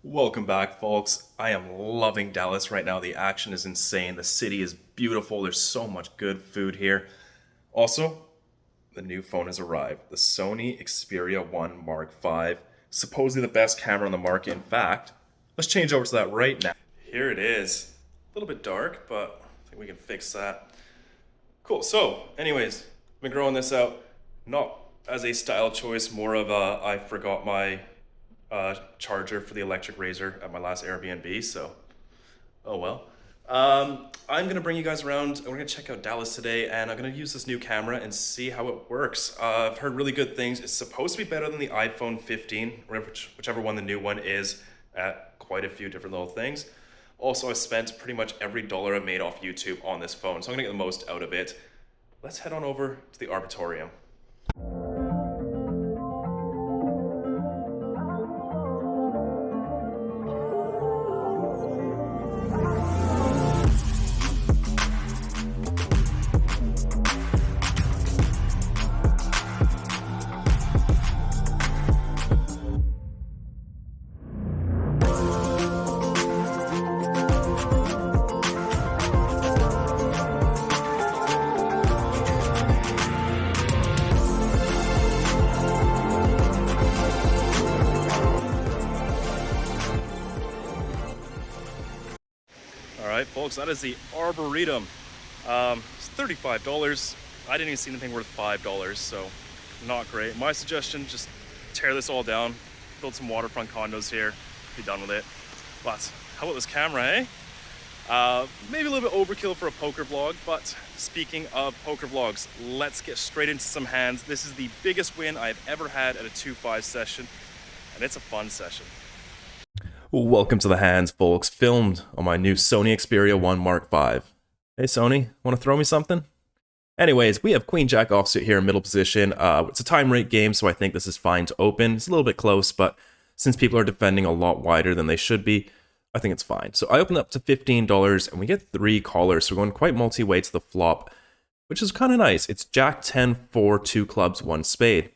Welcome back, folks. I am loving Dallas right now. The action is insane. The city is beautiful. There's so much good food here. Also, the new phone has arrived. The Sony Xperia 1 Mark V. Supposedly the best camera on the market. In fact, let's change over to that right now. Here it is. A little bit dark, but I think we can fix that. Cool. So, anyways, I've been growing this out. Not as a style choice, more of a I forgot my charger for the electric razor at my last Airbnb, so oh well. I'm gonna bring you guys around. We're gonna check out Dallas today, and I'm gonna use this new camera and see how it works. I've heard really good things. It's supposed to be better than the iPhone 15, whichever one the new one is, at quite a few different little things. Also, I spent pretty much every dollar I made off YouTube on this phone, so I'm gonna get the most out of it. Let's head on over to the Arboretum. All right, folks, that is the Arboretum. It's $35. I didn't even see anything worth $5, so not great. My suggestion, just tear this all down, build some waterfront condos here, be done with it. But how about this camera, eh? Maybe a little bit overkill for a poker vlog, but speaking of poker vlogs, let's get straight into some hands. This is the biggest win I've ever had at a 2-5 session, and it's a fun session. Welcome to the hands, folks. Filmed on my new Sony Xperia 1 Mark V. Hey, Sony, want to throw me something? Anyways, we have Queen Jack offsuit here in middle position. It's a time rate game, so I think this is fine to open. It's a little bit close, but since people are defending a lot wider than they should be, I think it's fine. So I open up to $15, and we get 3 callers, so we're going quite multi-way to the flop, which is kind of nice. It's Jack 10, 4, 2 clubs, 1 spade.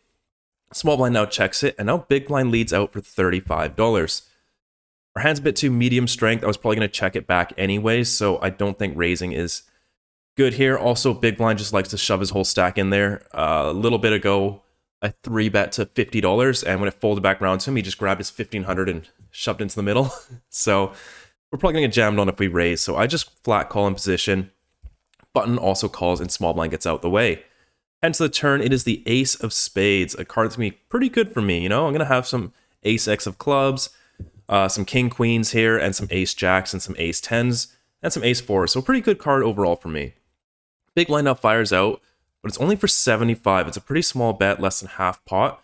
Small blind now checks it, and now big blind leads out for $35. Our hand's a bit too medium strength. I was probably going to check it back anyways, so I don't think raising is good here. Also, big blind just likes to shove his whole stack in there. A little bit ago, I 3-bet to $50, and when it folded back around to him, he just grabbed his 1500 and shoved into the middle. So we're probably going to get jammed on if we raise. So I just flat call in position. Button also calls, and small blind gets out the way. Hence the turn, it is the ace of spades, a card that's going to be pretty good for me. You know, I'm going to have some ace x of clubs, some king queens here, and some ace jacks, and some ace tens, and some ace fours. So a pretty good card overall for me. Big blind now fires out, but it's only for 75. It's a pretty small bet, less than half pot.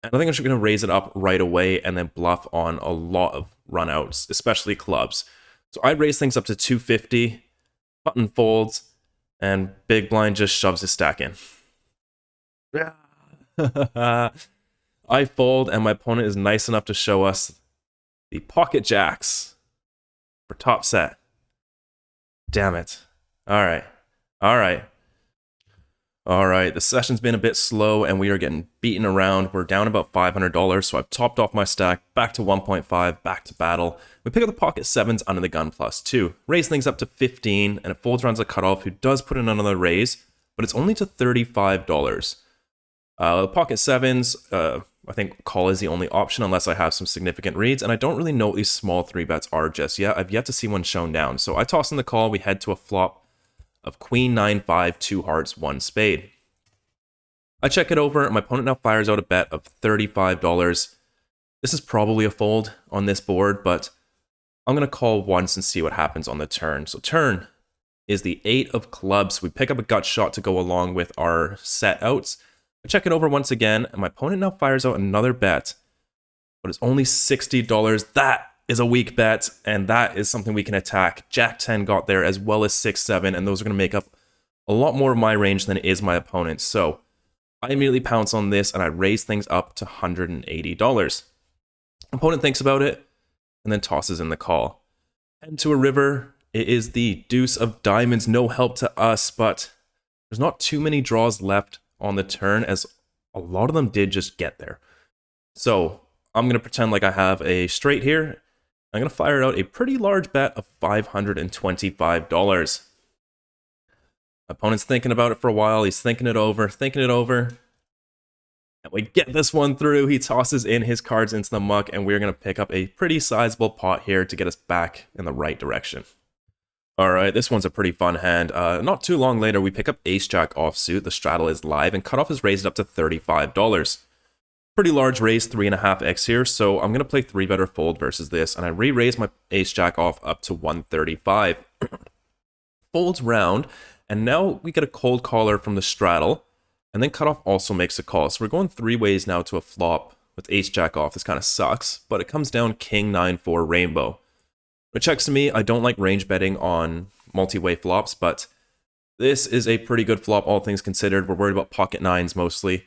And I think I'm just going to raise it up right away and then bluff on a lot of runouts, especially clubs. So I raise things up to 250, button folds, and big blind just shoves his stack in. I fold, and my opponent is nice enough to show us the pocket jacks for top set. Damn it. All right. The session's been a bit slow, and we are getting beaten around. We're down about $500, so I've topped off my stack, back to 1.5, back to battle. We pick up the pocket sevens under the gun +2, raise things up to 15, and it folds around to the cutoff, who does put in another raise, but it's only to $35. The pocket sevens, I think call is the only option unless I have some significant reads, and I don't really know what these small 3-bets are just yet. I've yet to see one shown down. So I toss in the call, we head to a flop of queen 9-5, 2 hearts, 1 spade. I check it over, and my opponent now fires out a bet of $35. This is probably a fold on this board, but I'm going to call once and see what happens on the turn. So turn is the 8 of clubs. We pick up a gut shot to go along with our set outs. I check it over once again, and my opponent now fires out another bet, but it's only $60. That is a weak bet, and that is something we can attack. Jack 10 got there, as well as 6-7, and those are going to make up a lot more of my range than it is my opponent's. So I immediately pounce on this, and I raise things up to $180. Opponent thinks about it, and then tosses in the call. Head to a river. It is the deuce of diamonds. No help to us, but there's not too many draws left on the turn, as a lot of them did just get there. So I'm going to pretend like I have a straight here. I'm going to fire out a pretty large bet of $525. Opponent's thinking about it for a while. He's thinking it over. And we get this one through. He tosses in his cards into the muck, and we're going to pick up a pretty sizable pot here to get us back in the right direction. Alright, this one's a pretty fun hand. Not too long later, we pick up Ace-Jack offsuit. The straddle is live, and cutoff is raised up to $35. Pretty large raise, 3.5x here, so I'm going to play 3-better fold versus this, and I re-raise my Ace-Jack off up to 135. Folds round, and now we get a cold caller from the straddle, and then cutoff also makes a call. So we're going 3 ways now to a flop with Ace-Jack off. This kind of sucks, but it comes down King 9-4 rainbow. It checks to me. I don't like range betting on multi-way flops, but this is a pretty good flop, all things considered. We're worried about pocket nines mostly.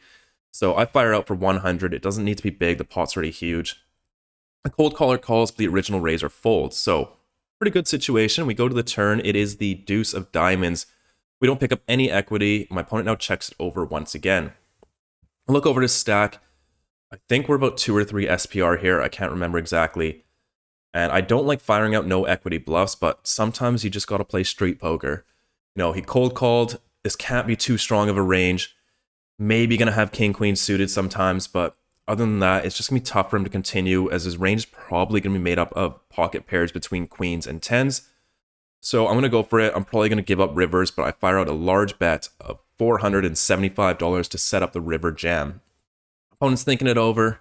So I fire out for 100. It doesn't need to be big. The pot's already huge. The cold caller calls, but the original raiser folds. So pretty good situation. We go to the turn. It is the deuce of diamonds. We don't pick up any equity. My opponent now checks it over once again. I look over to stack. I think we're about 2 or 3 SPR here. I can't remember exactly. And I don't like firing out no equity bluffs, but sometimes you just got to play street poker. You know, he cold called. This can't be too strong of a range. Maybe going to have king queen suited sometimes, but other than that, it's just going to be tough for him to continue, as his range is probably going to be made up of pocket pairs between queens and tens. So I'm going to go for it. I'm probably going to give up rivers, but I fire out a large bet of $475 to set up the river jam. Opponent's thinking it over,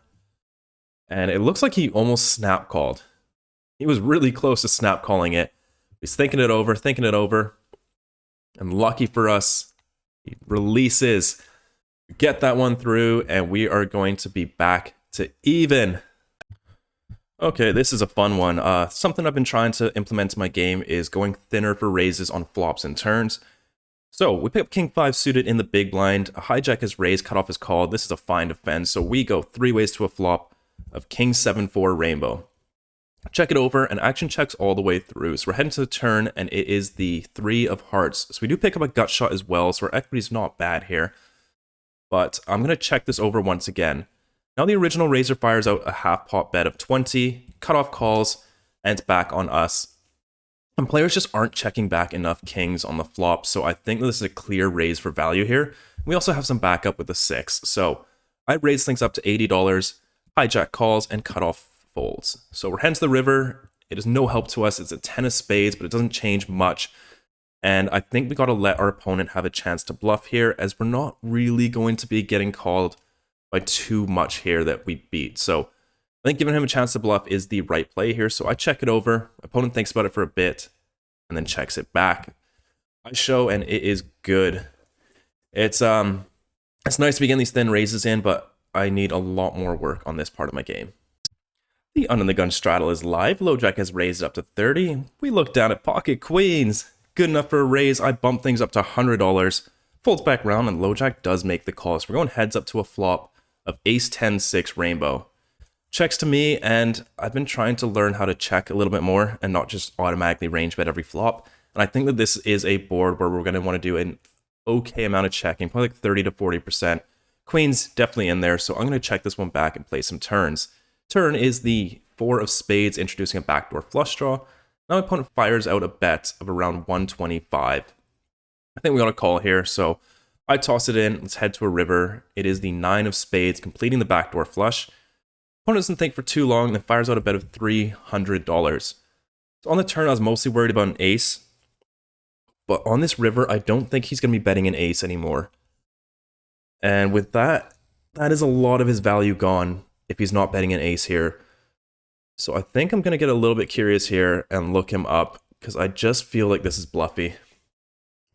and it looks like he almost snap called. He was really close to snap calling it. He's thinking it over, and lucky for us, he releases. Get that one through, and we are going to be back to even. Okay, this is a fun one. Something I've been trying to implement in my game is going thinner for raises on flops and turns. So we pick up King 5 suited in the big blind. A hijack is raised, cutoff is called. This is a fine defense, so we go 3 ways to a flop of King 7-4 rainbow. Check it over, and action checks all the way through. So we're heading to the turn, and it is the 3 of hearts. So we do pick up a gut shot as well, so our equity's not bad here. But I'm going to check this over once again. Now the original raiser fires out a half pot bet of 20, cutoff calls, and it's back on us. And players just aren't checking back enough kings on the flop, so I think this is a clear raise for value here. We also have some backup with the 6, so I raise things up to $80, hijack calls, and cutoff folds. So we're heading to the river. It is no help to us. It's a 10 of spades, but it doesn't change much. And I think we got to let our opponent have a chance to bluff here, as we're not really going to be getting called by too much here that we beat. So I think giving him a chance to bluff is the right play here. So I check it over. Opponent thinks about it for a bit and then checks it back. I show, and it is good. It's nice to be getting these thin raises in, but I need a lot more work on this part of my game. The under the gun straddle is live. Low jack has raised up to 30. We look down at pocket queens. Good enough for a raise. I bump things up to $100. Folds back round, and low jack does make the call. So we're going heads up to a flop of ace 10-6 rainbow. Checks to me, and I've been trying to learn how to check a little bit more and not just automatically range bet every flop. And I think that this is a board where we're going to want to do an okay amount of checking, probably like 30 to 40%. Queen's definitely in there, so I'm going to check this one back and play some turns. Turn is the 4 of spades, introducing a backdoor flush draw. Now my opponent fires out a bet of around 125. I think we got a call here, so I toss it in. Let's head to a river. It is the 9 of spades, completing the backdoor flush. Opponent doesn't think for too long, then fires out a bet of $300. So on the turn, I was mostly worried about an ace. But on this river, I don't think he's going to be betting an ace anymore. And with that, that is a lot of his value gone if he's not betting an ace here. So I think I'm going to get a little bit curious here and look him up, because I just feel like this is bluffy.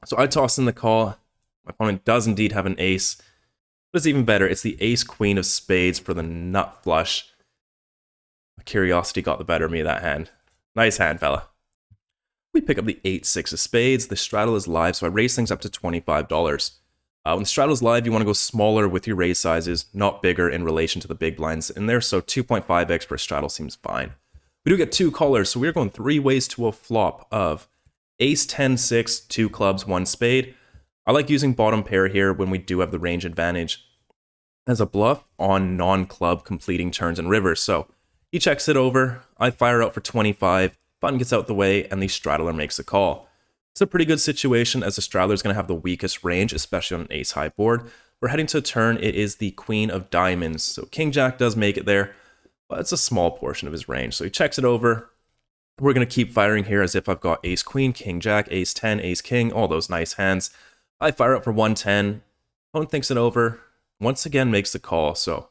So I toss in the call. My opponent does indeed have an ace. But it's even better. It's the ace-queen of spades for the nut flush. My curiosity got the better of me that hand. Nice hand, fella. We pick up the 8-6 of spades. The straddle is live, so I raise things up to $25. When the straddle is live, you want to go smaller with your raise sizes, not bigger in relation to the big blinds in there, so 2.5x per straddle seems fine. We do get 2 callers, so we're going 3 ways to a flop of ace 10-6, 2 clubs, 1 spade. I like using bottom pair here when we do have the range advantage. as a bluff on non-club completing turns and rivers. So he checks it over, I fire out for 25, button gets out the way, and the straddler makes the call. It's a pretty good situation as the straddler is going to have the weakest range, especially on an ace-high board. We're heading to a turn, it is the queen of diamonds, so king-jack does make it there, but it's a small portion of his range. So he checks it over. We're going to keep firing here as if I've got ace-queen, king-jack, ace-10, ace-king, all those nice hands. I fire up for 110, opponent thinks it over, once again makes the call, so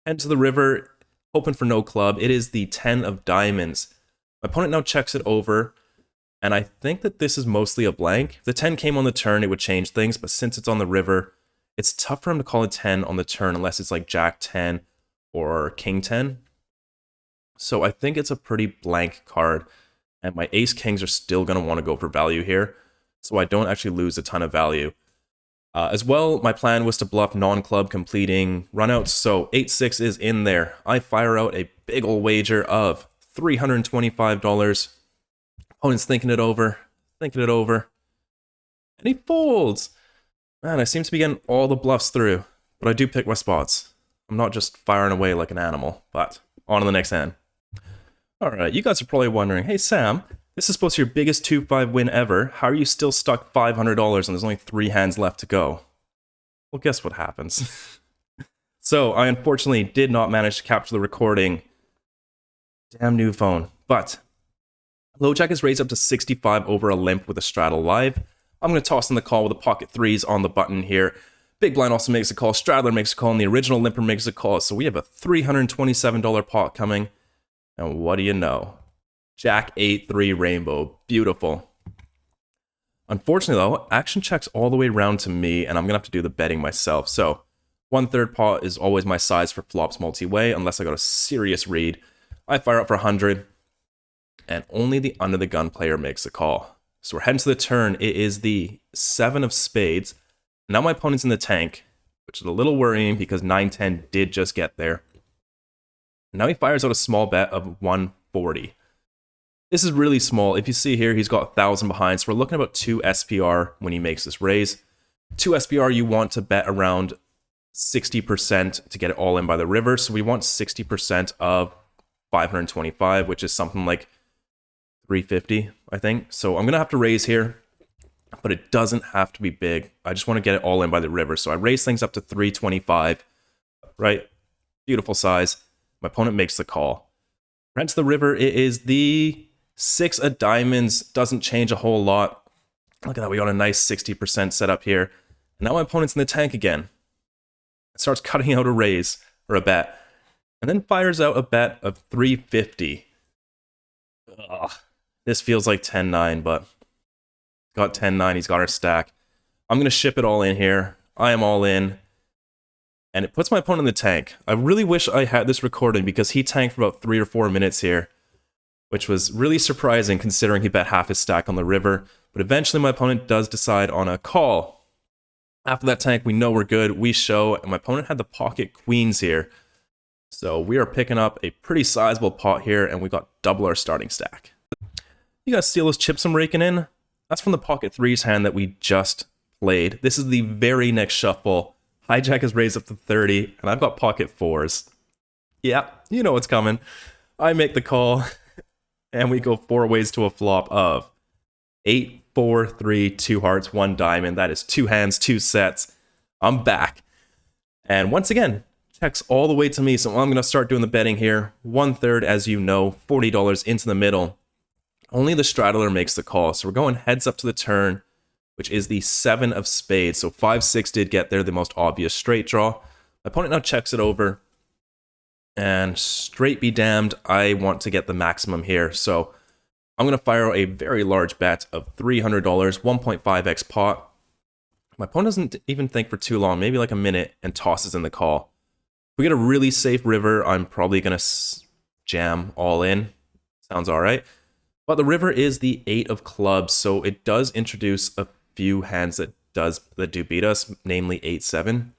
head to the river, hoping for no club. It is the 10 of diamonds. My opponent now checks it over, and I think that this is mostly a blank. If the 10 came on the turn, it would change things, but since it's on the river, it's tough for him to call a 10 on the turn unless it's like jack 10 or king 10. So I think it's a pretty blank card, and my ace-kings are still going to want to go for value here, so I don't actually lose a ton of value. As well, my plan was to bluff non-club completing runouts, so 8-6 is in there. I fire out a big ol' wager of $325. Opponent's thinking it over, and he folds. Man, I seem to be getting all the bluffs through, but I do pick my spots. I'm not just firing away like an animal, but on to the next hand. Alright, you guys are probably wondering, hey Sam, this is supposed to be your biggest 2-5 win ever. How are you still stuck $500 and there's only 3 hands left to go? Well, guess what happens? So, I unfortunately did not manage to capture the recording. Damn new phone. But, low jack is raised up to 65 over a limp with a straddle live. I'm going to toss in the call with the pocket 3s on the button here. Big blind also makes a call, straddler makes a call, and the original limper makes a call. So we have a $327 pot coming. And what do you know? Jack 8-3 rainbow. Beautiful. Unfortunately, though, action checks all the way around to me, and I'm going to have to do the betting myself. So, 1/3 pot is always my size for flops multi-way, unless I got a serious read. I fire up for 100, and only the under-the-gun player makes the call. So we're heading to the turn. It is the 7 of spades. Now my opponent's in the tank, which is a little worrying because 9-10 did just get there. Now he fires out a small bet of 140. This is really small. If you see here, he's got 1,000 behind, so we're looking at about 2 SPR when he makes this raise. 2 SPR, you want to bet around 60% to get it all in by the river, so we want 60% of 525, which is something like 350, I think. So I'm going to have to raise here, but it doesn't have to be big. I just want to get it all in by the river, so I raise things up to 325, right? Beautiful size. My opponent makes the call. Right to the river, it is the 6 of diamonds. Doesn't change a whole lot. Look at that, we got a nice 60% set up here. And now my opponent's in the tank again. It starts cutting out a raise, or a bet. And then fires out a bet of 350. Ugh. This feels like 10-9, but got 10-9, he's got our stack. I'm going to ship it all in here. I am all in. And it puts my opponent in the tank. I really wish I had this recorded because he tanked for about 3 or 4 minutes here, which was really surprising considering he bet half his stack on the river. But eventually my opponent does decide on a call. After that tank, we know we're good. We show, and my opponent had the pocket queens here. So we are picking up a pretty sizable pot here, and we got double our starting stack. You guys see those chips I'm raking in? That's from the pocket 3s hand that we just played. This is the very next shuffle. Hijack is raised up to 30, and I've got pocket 4s. Yeah, you know what's coming. I make the call, and we go 4 ways to a flop of 8, 4, 3, 2 hearts, 1 diamond. That is 2 hands, 2 sets. I'm back. And once again, checks all the way to me, so I'm going to start doing the betting here. 1/3, as you know, $40 into the middle. Only the straddler makes the call, so we're going heads up to the turn, which is the 7 of spades. So 5-6 did get there, the most obvious straight draw. My opponent now checks it over, and straight be damned, I want to get the maximum here. So I'm going to fire out a very large bet of $300, 1.5x pot. My opponent doesn't even think for too long, maybe like a minute, and tosses in the call. If we get a really safe river, I'm probably going to jam all in. Sounds all right. But the river is the 8 of clubs, so it does introduce a few hands that do beat us, namely 8-7.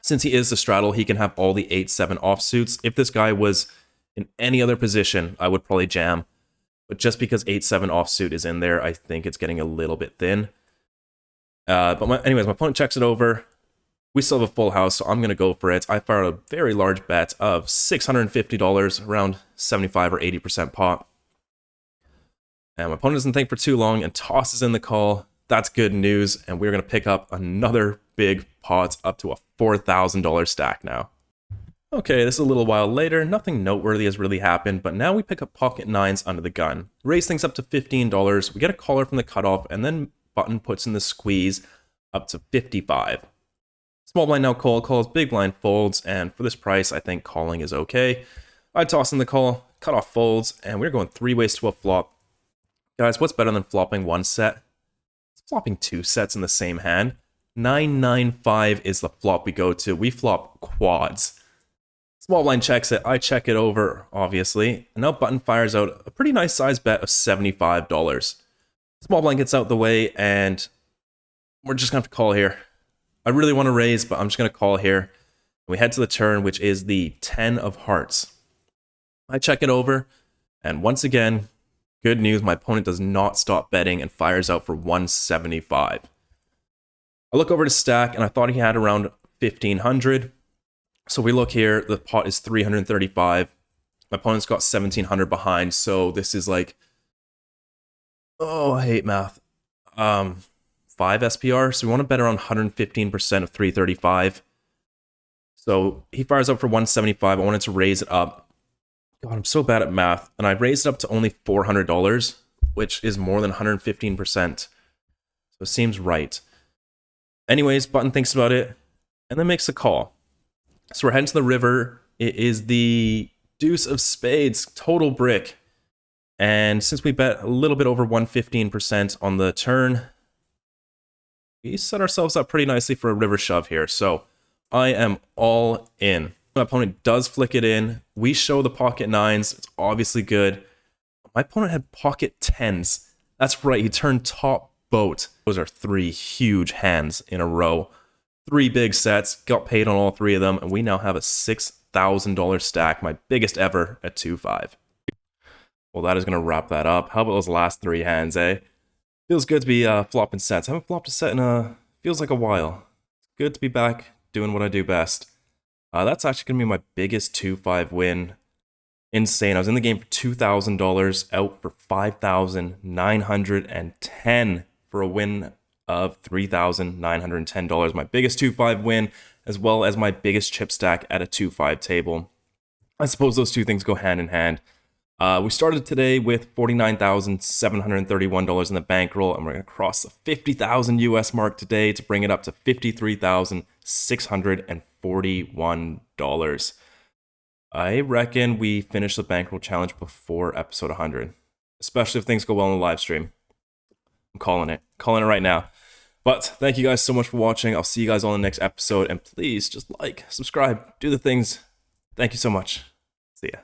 Since he is the straddle, he can have all the 8-7 offsuits. If this guy was in any other position, I would probably jam. But just because 8-7 offsuit is in there, I think it's getting a little bit thin. Anyways, my opponent checks it over. We still have a full house, so I'm going to go for it. I fired a very large bet of $650, around 75 or 80% pot. And my opponent doesn't think for too long and tosses in the call. That's good news, and we're going to pick up another big pot up to a $4,000 stack now. Okay, this is a little while later. Nothing noteworthy has really happened, but now we pick up pocket nines under the gun. Raise things up to $15. We get a caller from the cutoff, and then button puts in the squeeze up to 55. Small blind now calls, big blind folds, and for this price, I think calling is okay. I toss in the call, cutoff folds, and we're going 3 ways to a flop. Guys, what's better than flopping 1 set? It's flopping 2 sets in the same hand. 995 is the flop we go to. We flop quads. Small blind checks it. I check it over, obviously. And now button fires out a pretty nice size bet of $75. Small blind gets out the way, and we're just going to have to call here. I really want to raise, but I'm just going to call here. We head to the turn, which is the 10 of hearts. I check it over, and once again, good news, my opponent does not stop betting and fires out for 175. I look over to stack, and I thought he had around 1,500. So we look here, the pot is 335. My opponent's got 1,700 behind, so this is like, oh, I hate math. 5 SPR, so we want to bet around 115% of 335. So he fires up for 175. I wanted to raise it up. God, I'm so bad at math. And I raised it up to only $400, which is more than 115%. So it seems right. Anyways, button thinks about it and then makes a call. So we're heading to the river. It is the deuce of spades, total brick. And since we bet a little bit over 115% on the turn, we set ourselves up pretty nicely for a river shove here. So I am all in. My opponent does flick it in. We show the pocket nines. It's obviously good. My opponent had pocket tens. That's right, he turned top boat. Those are 3 huge hands in a row. 3 big sets, got paid on all 3 of them, and we now have a $6,000 stack, my biggest ever at 2-5. Well, that is going to wrap that up. How about those last 3 hands, eh? Feels good to be flopping sets. I haven't flopped a set in feels like a while. It's good to be back doing what I do best. That's actually going to be my biggest 2-5 win. Insane. I was in the game for $2,000, out for $5,910 for a win of $3,910. My biggest 2-5 win, as well as my biggest chip stack at a 2-5 table. I suppose those 2 things go hand in hand. We started today with $49,731 in the bankroll, and we're going to cross the 50,000 US mark today to bring it up to $53,641. I reckon we finish the bankroll challenge before episode 100, especially if things go well in the live stream. I'm calling it right now. But thank you guys so much for watching. I'll see you guys on the next episode, and please just like, subscribe, do the things. Thank you so much. See ya.